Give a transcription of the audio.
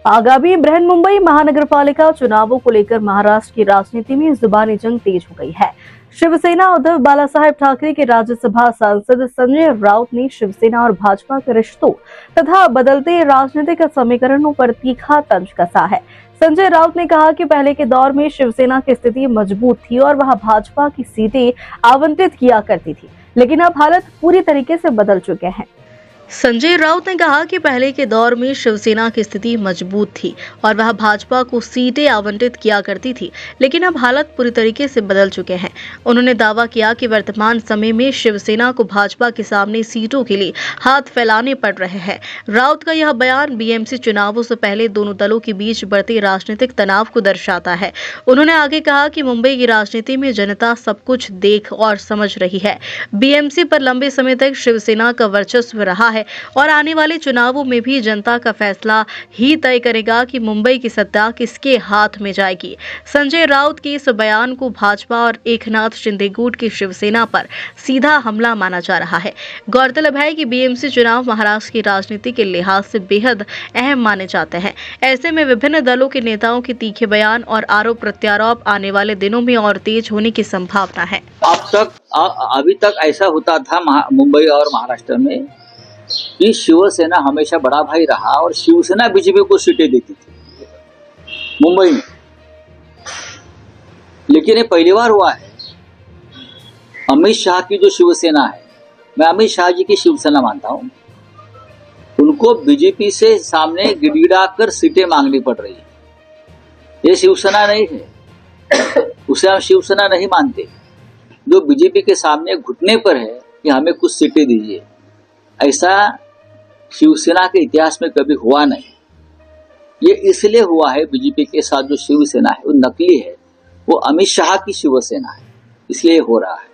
आगामी बृहन्मुंबई महानगरपालिका चुनावों को लेकर महाराष्ट्र की राजनीति में जुबानी जंग तेज हो गई है। शिवसेना उद्धव बालासाहेब ठाकरे के राज्यसभा सांसद संजय राउत ने शिवसेना और भाजपा के रिश्तों तथा बदलते राजनीतिक समीकरणों पर तीखा तंज कसा है। संजय राउत ने कहा कि पहले के दौर में शिवसेना की स्थिति मजबूत थी और वह भाजपा की सीटें आवंटित किया करती थी, लेकिन अब हालत पूरी तरीके से बदल चुके हैं। संजय राउत ने कहा कि पहले के दौर में शिवसेना की स्थिति मजबूत थी और वह भाजपा को सीटें आवंटित किया करती थी, लेकिन अब हालत पूरी तरीके से बदल चुके हैं। उन्होंने दावा किया कि वर्तमान समय में शिवसेना को भाजपा के सामने सीटों के लिए हाथ फैलाने पड़ रहे हैं। राउत का यह बयान बीएमसी चुनावों से पहले दोनों दलों के बीच बढ़ते राजनीतिक तनाव को दर्शाता है। उन्होंने आगे कहा कि मुंबई की राजनीति में जनता सब कुछ देख और समझ रही है। बीएमसी पर लंबे समय तक शिवसेना का वर्चस्व रहा है और आने वाले चुनावों में भी जनता का फैसला ही तय करेगा कि मुंबई की सत्ता किसके हाथ में जाएगी। संजय राउत के इस बयान को भाजपा और एकनाथ शिंदे गुट की शिवसेना पर सीधा हमला माना जा रहा है। गौरतलब है कि बीएमसी चुनाव महाराष्ट्र की राजनीति के लिहाज से बेहद अहम माने जाते हैं। ऐसे में विभिन्न दलों के नेताओं के तीखे बयान और आरोप प्रत्यारोप आने वाले दिनों में और तेज होने की संभावना है। अभी तक ऐसा होता था मुंबई और महाराष्ट्र में कि शिवसेना हमेशा बड़ा भाई रहा और शिवसेना बीजेपी को सीटें देती थी मुंबई में, लेकिन ये पहली बार हुआ है। अमित शाह की जो शिवसेना है, मैं अमित शाह जी की शिवसेना मानता हूं, उनको बीजेपी से सामने गिड़गिड़ा कर सीटें मांगनी पड़ रही है। ये शिवसेना नहीं है, उसे हम शिवसेना नहीं मानते। जो बीजेपी के सामने घुटने पर है कि हमें कुछ सीटें दीजिए, ऐसा शिवसेना के इतिहास में कभी हुआ नहीं। ये इसलिए हुआ है, बीजेपी के साथ जो शिवसेना है वो नकली है, वो अमित शाह की शिवसेना है, इसलिए हो रहा है।